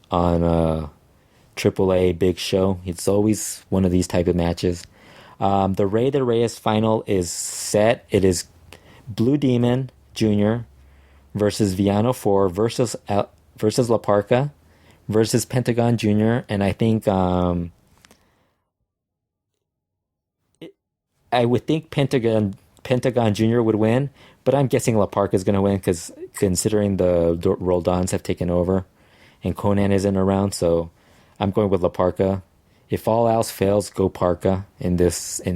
on a AAA big show. It's always one of these type of matches. The Rey de Reyes final is set. It is Blue Demon Jr. versus Villano 4 versus La Parca versus Pentagon Jr. And I think I would think Pentagon Jr. would win, but I'm guessing La Parca is going to win because considering the Roldans have taken over and Konnan isn't around, so I'm going with La Parca. If all else fails, go Parca in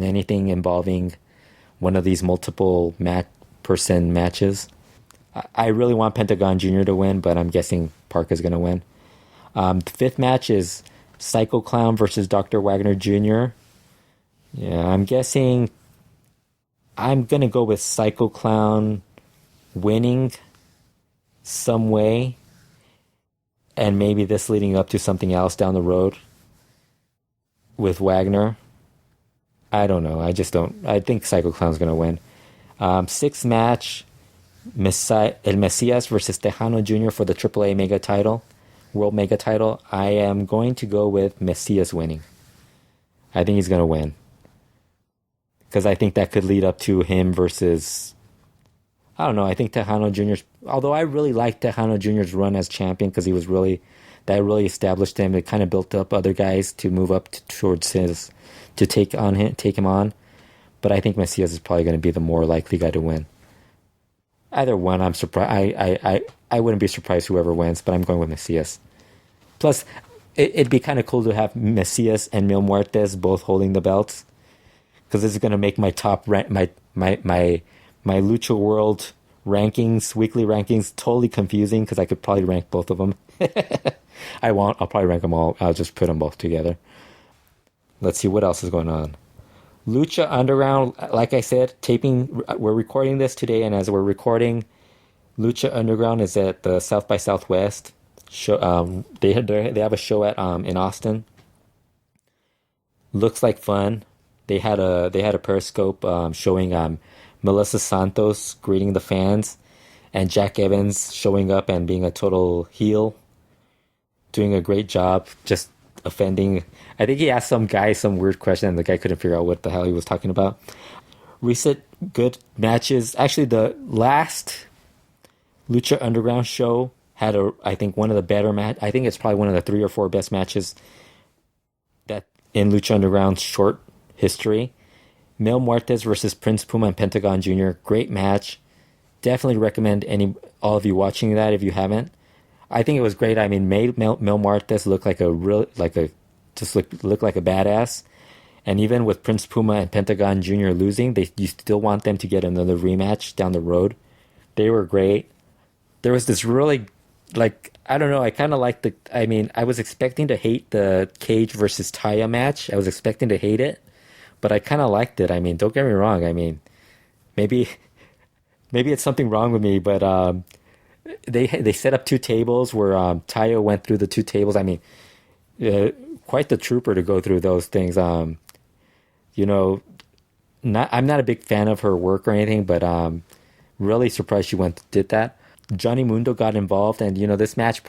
anything involving one of these multiple person matches. I really want Pentagon Jr. to win, but I'm guessing Parca's going to win. The fifth match is Psycho Clown versus Dr. Wagner Jr. Yeah, I'm guessing I'm going to go with Psycho Clown winning some way, and maybe this leading up to something else down the road with Wagner. I don't know. I think Psycho Clown's going to win. Sixth match, El Mesias versus Tejano Jr. for the AAA Mega title, World Mega title. I am going to go with Mesias winning. I think he's going to win. because I think that could lead up to him versus, I don't know, I think Tejano Jr.'s, although I really liked Tejano Jr.'s run as champion because that really established him. It kind of built up other guys to move up towards to take him on. But I think Macias is probably going to be the more likely guy to win. Either one, I'm surprised. I wouldn't be surprised whoever wins, but I'm going with Macias. Plus, it'd be kind of cool to have Macias and Mil Muertes both holding the belts, because this is going to make my top my Lucha World rankings, weekly rankings, totally confusing because I could probably rank both of them. I won't. I'll probably rank them all. I'll just put them both together. Let's see what else is going on. Lucha Underground, like I said, we're recording this today, and as we're recording, Lucha Underground is at the South by Southwest show. They have a show in Austin. Looks like fun. They had a Periscope showing Melissa Santos greeting the fans, and Jack Evans showing up and being a total heel, doing a great job, just offending. I think he asked some guy some weird question, and the guy couldn't figure out what the hell he was talking about. Recent good matches. Actually, the last Lucha Underground show had I think one of the better I think it's probably one of the 3 or 4 best matches that in Lucha Underground's short history. Mil Muertes versus Prince Puma and Pentagon Jr. Great match. Definitely recommend all of you watching that if you haven't. I think it was great. I mean, made Mil Muertes look like look like a badass. And even with Prince Puma and Pentagon Jr. losing, you still want them to get another rematch down the road. They were great. There was this really, I don't know, I kind of liked I was expecting to hate the Cage versus Taya match. I was expecting to hate it, but I kind of liked it. I mean, don't get me wrong. I mean, maybe it's something wrong with me, but they set up 2 tables where Taya went through the 2 tables. I mean, quite the trooper to go through those things. I'm not a big fan of her work or anything, but really surprised she did that. Johnny Mundo got involved, and this match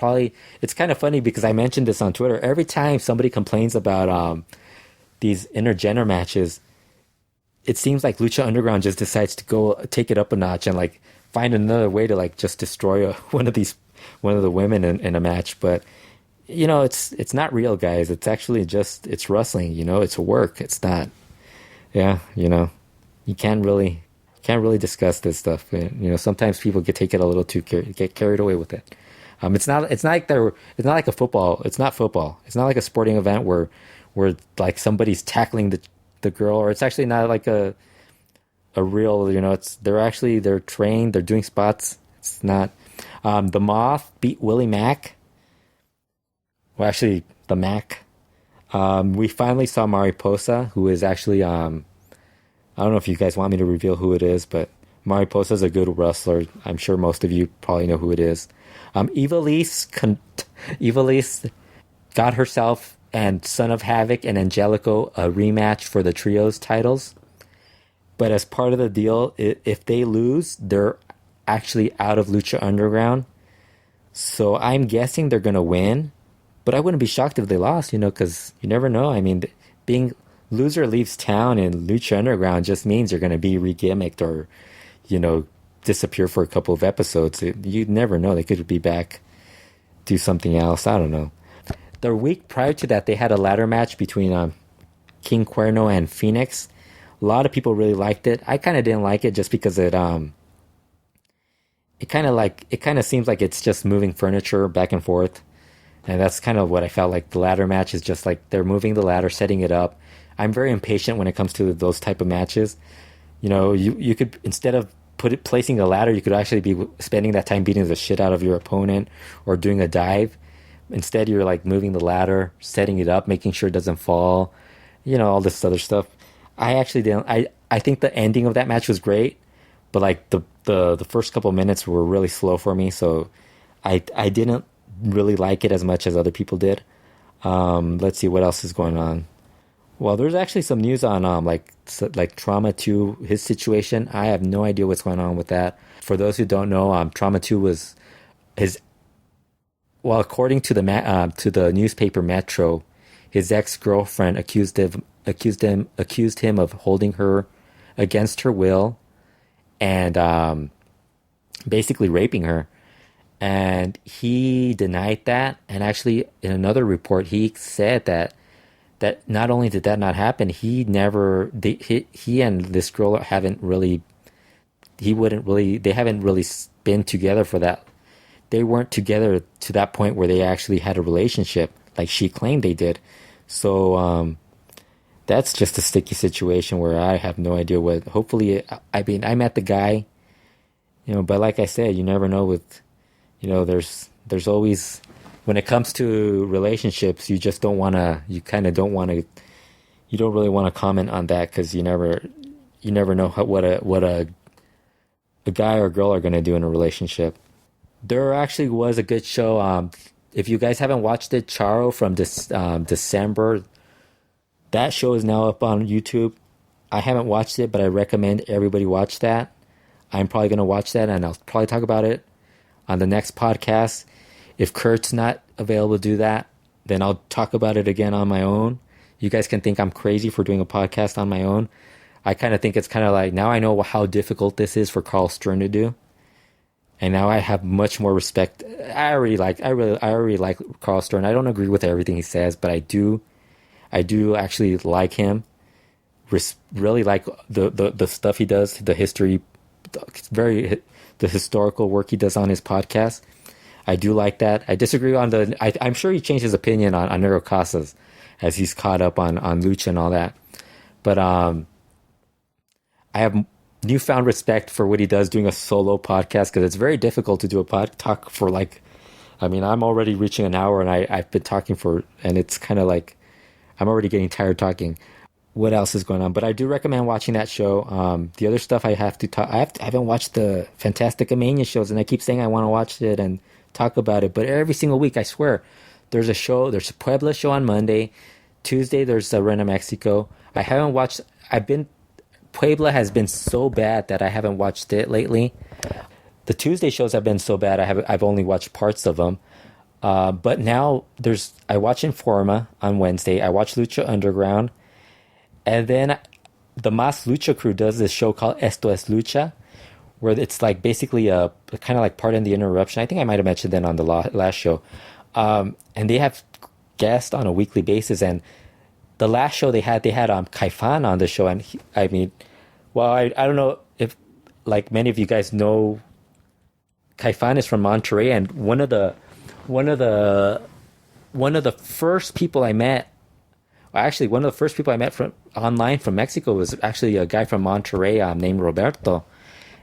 it's kind of funny because I mentioned this on Twitter. Every time somebody complains about these intergender matches, it seems like Lucha Underground just decides to go take it up a notch and find another way to just destroy one of the women in a match. But it's not real, guys. It's actually it's wrestling. It's work. It's not. Yeah, you can't really discuss this stuff. Sometimes people take it a little too get carried away with it. It's not like a football. It's not football. It's not like a sporting event where somebody's tackling the girl, or it's actually not like a real. They're trained. They're doing spots. It's not. The Moth beat Willie Mack. Well, actually, the Mac. We finally saw Mariposa, who is actually, I don't know if you guys want me to reveal who it is, but Mariposa is a good wrestler. I'm sure most of you probably know who it is. Ivelisse got herself and Son of Havoc and Angelico a rematch for the trios titles. But as part of the deal, if they lose, they're actually out of Lucha Underground. So I'm guessing they're going to win. But I wouldn't be shocked if they lost, because you never know. I mean, being loser leaves town in Lucha Underground just means you're going to be re-gimmicked or, disappear for a couple of episodes. You never know. They could be back, do something else. I don't know. The week prior to that, they had a ladder match between King Cuerno and Phoenix. A lot of people really liked it. I kind of didn't like it just because it kind of seems like it's just moving furniture back and forth. And that's kind of what I felt like. The ladder match is just like they're moving the ladder, setting it up. I'm very impatient when it comes to those type of matches. You could, instead of placing a ladder, you could actually be spending that time beating the shit out of your opponent or doing a dive. Instead, you're moving the ladder, setting it up, making sure it doesn't fall. All this other stuff. I actually didn't. I think the ending of that match was great, but the first couple minutes were really slow for me. So I didn't really like it as much as other people did. Let's see what else is going on. Well, there's actually some news on like Trauma 2, his situation. I have no idea what's going on with that. For those who don't know, Trauma 2 was according to the newspaper Metro, his ex-girlfriend accused him of holding her against her will and basically raping her. And he denied that. And actually, in another report, he said that not only did that not happen, he and this girl they haven't really been together for that. They weren't together to that point where they actually had a relationship like she claimed they did. So that's just a sticky situation where I have no idea what. Hopefully, I mean, I met the guy, but like I said, you never know with, there's always, when it comes to relationships, you just don't want to, you don't really want to comment on that because you never know what a guy or girl are going to do in a relationship. There actually was a good show. If you guys haven't watched it, Charo from December, that show is now up on YouTube. I haven't watched it, but I recommend everybody watch that. I'm probably going to watch that, and I'll probably talk about it on the next podcast. If Kurt's not available to do that, then I'll talk about it again on my own. You guys can think I'm crazy for doing a podcast on my own. I kind of think it's kind of like, now I know how difficult this is for Carl Stern to do. And now I have much more respect. I already like Carl Stern. I don't agree with everything he says, but I do actually like him. Really like the stuff he does, the historical work he does on his podcast. I do like that. I disagree on I'm sure he changed his opinion on Negro Casas as he's caught up on Lucha and all that. But I have newfound respect for what he does doing a solo podcast, because it's very difficult to do a talk for I'm already reaching an hour and I've been talking and it's kind of like I'm already getting tired talking. What else is going on? But I do recommend watching that show. The other stuff I have to talk, I haven't watched the Fantastica Mania shows, and I keep saying I want to watch it and talk about it, but every single week, I swear, there's a Puebla show on Monday. Tuesday, there's a Reina Mexico. I haven't watched, Puebla has been so bad that I haven't watched it lately. The Tuesday shows have been so bad, I've only watched parts of them. But now I watch Informa on Wednesday. I watch Lucha Underground. And then the Mas Lucha crew does this show called Esto es Lucha, where it's like basically a kind of like Pardon the Interruption. I think I might have mentioned that on the last show. And they have guests on a weekly basis. And the last show they had Caifan on the show. And I don't know if like many of you guys know, Caifan is from Monterrey, and one of the first people I met. Actually, one of the first people I met from online from Mexico was actually a guy from Monterrey named Roberto,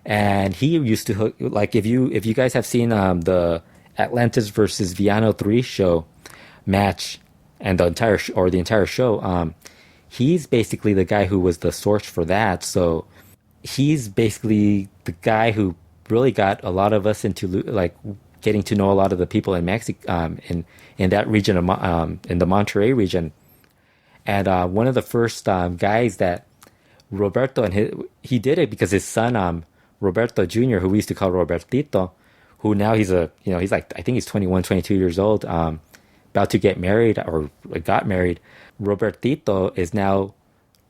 and he used to if you guys have seen the Atlantis versus Viano 3 show match and the entire show, he's basically the guy who was the source for that. So he's basically the guy who really got a lot of us into getting to know a lot of the people in Mexico, in that region in the Monterrey region. And one of the first guys that Roberto he did it because his son Roberto Jr., who we used to call Robertito, who now he's I think he's 21, 22 years old, about to get married or got married. Robertito is now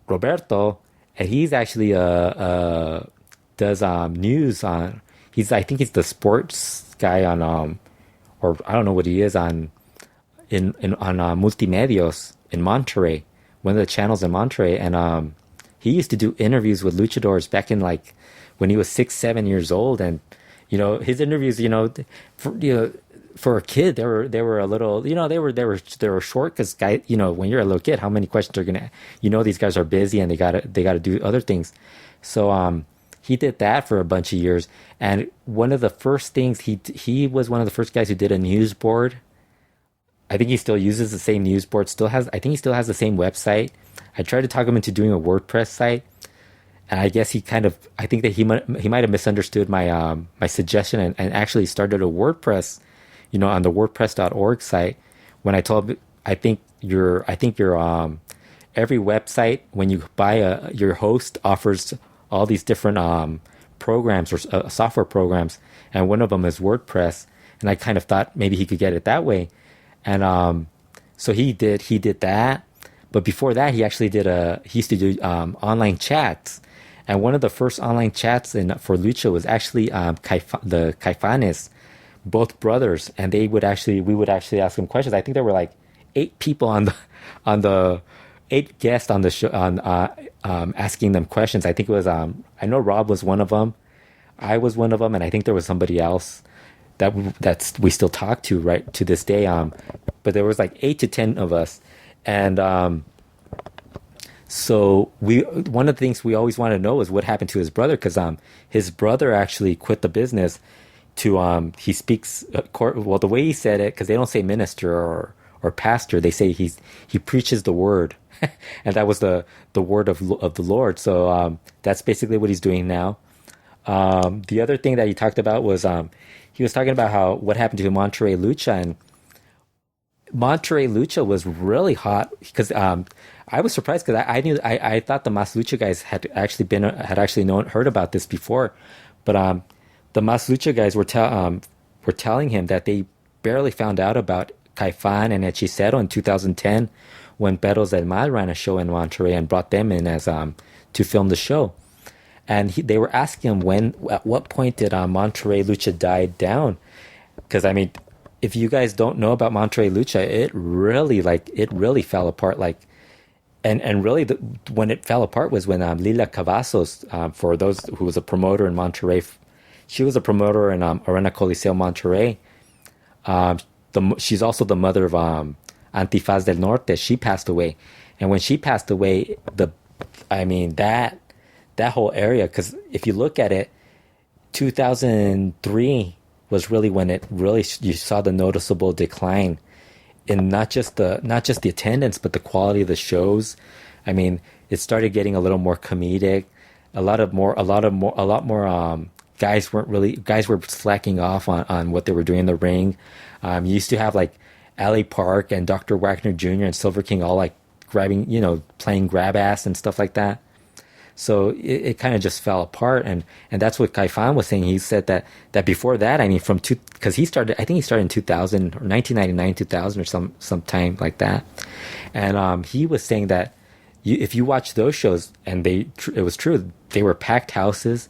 Roberto, and he's actually does news on. I think he's the sports guy on or I don't know what he is on Multimedios in Monterrey, one of the channels in Monterrey, and he used to do interviews with luchadors back in when he was 6-7 years old, and his interviews, for a kid, they were a little, they were short because when you're a little kid, how many questions are gonna, these guys are busy and they gotta do other things, so he did that for a bunch of years, and one of the first things he was one of the first guys who did a news board. I think he still uses the same news board. I think he still has the same website. I tried to talk him into doing a WordPress site, and I guess I think that he might have misunderstood my my suggestion and actually started a WordPress, on the WordPress.org site. When I told him, I think your every website, when you buy your host offers all these different programs or software programs, and one of them is WordPress, and I kind of thought maybe he could get it that way. And so he did that, but before that he actually he used to do online chats, And one of the first online chats for Lucha was actually the Caifanes, both brothers, and we would actually ask them questions. I think there were like 8 people on the 8 guests on the show asking them questions. I think it was I know Rob was one of them, I was one of them, and I think there was somebody else that we still talk to right to this day. But there was like 8 to 10 of us, and so one of the things we always wanted to know was what happened to his brother, because his brother actually quit the business to he speaks well, the way he said it, because they don't say minister or pastor, they say he preaches the word. And that was the word of the Lord. So that's basically what he's doing now. The other thing that he talked about was he was talking about what happened to Monterrey Lucha, and Monterrey Lucha was really hot because I was surprised because I thought the Mas Lucha guys had actually heard about this before, but the Mas Lucha guys were telling him that they barely found out about Caifan and Hechicero in 2010 when Perros del Mal ran a show in Monterrey and brought them in as to film the show. And they were asking him at what point did Monterrey Lucha die down? Because I mean, if you guys don't know about Monterrey Lucha, it really fell apart. And really, when it fell apart was when Lila Cavazos, for those who was a promoter in Monterrey, she was a promoter in Arena Coliseo Monterrey. She's also the mother of Antifaz del Norte. She passed away, and when she passed away, that whole area, because if you look at it, 2003 was really when you saw the noticeable decline in not just the attendance, but the quality of the shows. I mean, it started getting a little more comedic. A lot more guys were slacking off on what they were doing in the ring. You used to have like Alley Park and Dr. Wagner Jr. and Silver King all like playing grab ass and stuff like that. So it kind of just fell apart, and that's what Caifan was saying. He said that before that, I mean, because he started in 2000 or 1999, 2000 or some time like that, and he was saying that if you watch those shows, and it was true, they were packed houses.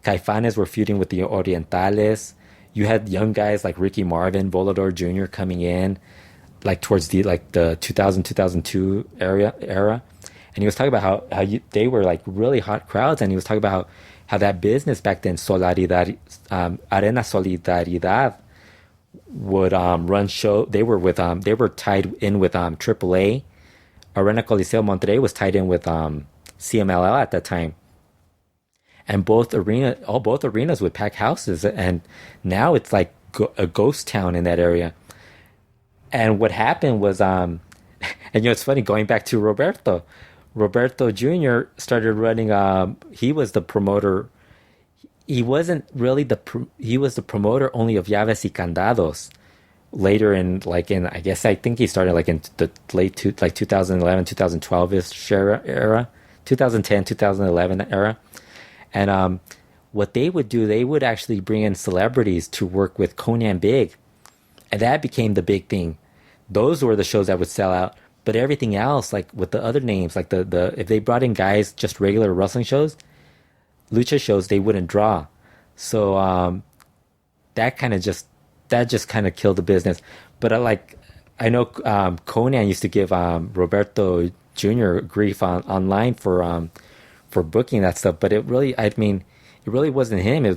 Caifanes were feuding with the Orientales. You had young guys like Ricky Marvin, Volador Jr. coming in, like towards the 2000 2002 era. And he was talking about how they were like really hot crowds, and he was talking about how that business back then, Arena Solidaridad, would run show. They were tied in with AAA. Arena Coliseo Monterrey was tied in with CMLL at that time, and both arenas would pack houses. And now it's like a ghost town in that area. And what happened was, and it's funny going back to Roberto Jr. started running. He was the promoter. He wasn't really he was the promoter only of Llaves y Candados. Later I think he started like in the late 2011, 2012-ish era, 2010, 2011 era. And what they would do, they would actually bring in celebrities to work with Konnan Big, and that became the big thing. Those were the shows that would sell out. But everything else, like with the other names, like if they brought in guys, just regular wrestling shows, lucha shows, they wouldn't draw. So that just kind of killed the business. But I know Konnan used to give Roberto Jr. grief online for booking that stuff. But it really wasn't him.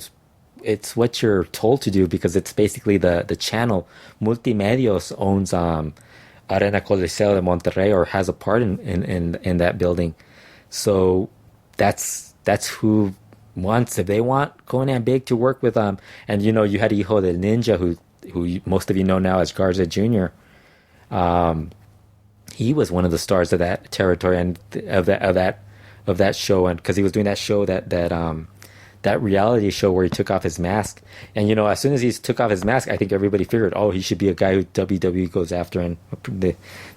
It's what you're told to do, because it's basically the channel. Multimedios owns Arena Coliseo de Monterrey, or has a part in that building. So that's who wants, if they want Konnan Big to work with and you had Hijo del Ninja, who most of you know now as Garza Jr. He was one of the stars of that territory and of that show, and because he was doing that show that reality show where he took off his mask. And as soon as he took off his mask, I think everybody figured, oh, he should be a guy who WWE goes after, and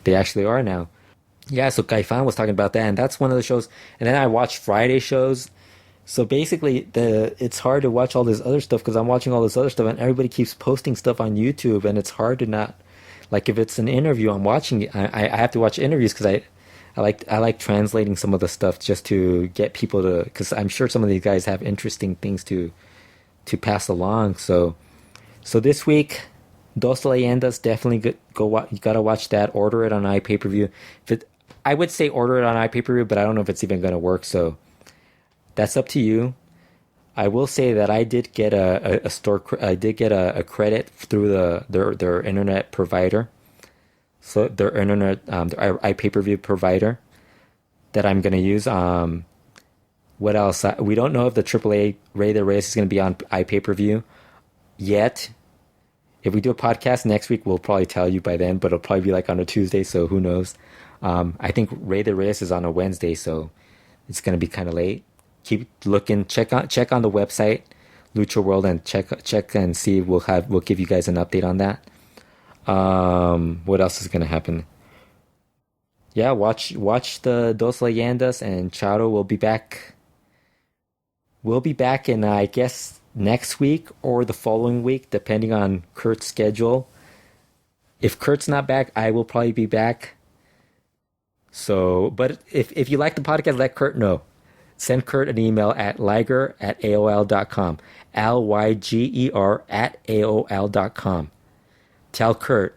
they actually are now. Yeah, so Caifan was talking about that, and that's one of the shows. And then I watched Friday shows. So basically, it's hard to watch all this other stuff because I'm watching all this other stuff, and everybody keeps posting stuff on YouTube, and it's hard to not, like, if it's an interview, I'm watching it. I have to watch interviews because I like translating some of the stuff just to get people to, because I'm sure some of these guys have interesting things to pass along. So this week, Dos Leyendas, definitely you gotta watch that. Order it on iPay-per-view. I would say order it on iPay-per-view, but I don't know if it's even gonna work. So that's up to you. I will say that I did get a credit through their internet provider. So their internet, their iPay-per-view provider that I'm going to use. What else? We don't know if the AAA Rey the Reyes is going to be on iPay-per-view yet. If we do a podcast next week, we'll probably tell you by then, but it'll probably be like on a Tuesday, so who knows? I think Rey the Reyes is on a Wednesday, so it's going to be kind of late. Keep looking. Check on the website, LuchaWorld, and check and see. We'll give you guys an update on that. What else is gonna happen? Yeah, watch the Dos Leyendas, and Charo will be back. We'll be back in, I guess, next week or the following week, depending on Kurt's schedule. If Kurt's not back, I will probably be back. So, but if you like the podcast, let Kurt know. Send Kurt an email at liger@aol.com. LYGER@aol.com. Tell Kurt,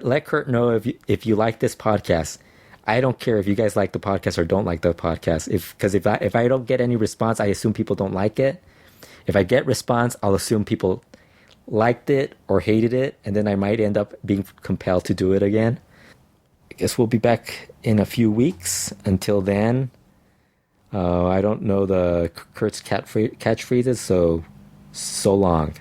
let Kurt know if you like this podcast. I don't care if you guys like the podcast or don't like the podcast. Because if I don't get any response, I assume people don't like it. If I get response, I'll assume people liked it or hated it, and then I might end up being compelled to do it again. I guess we'll be back in a few weeks. Until then, I don't know the Kurt's catchphrases, so long.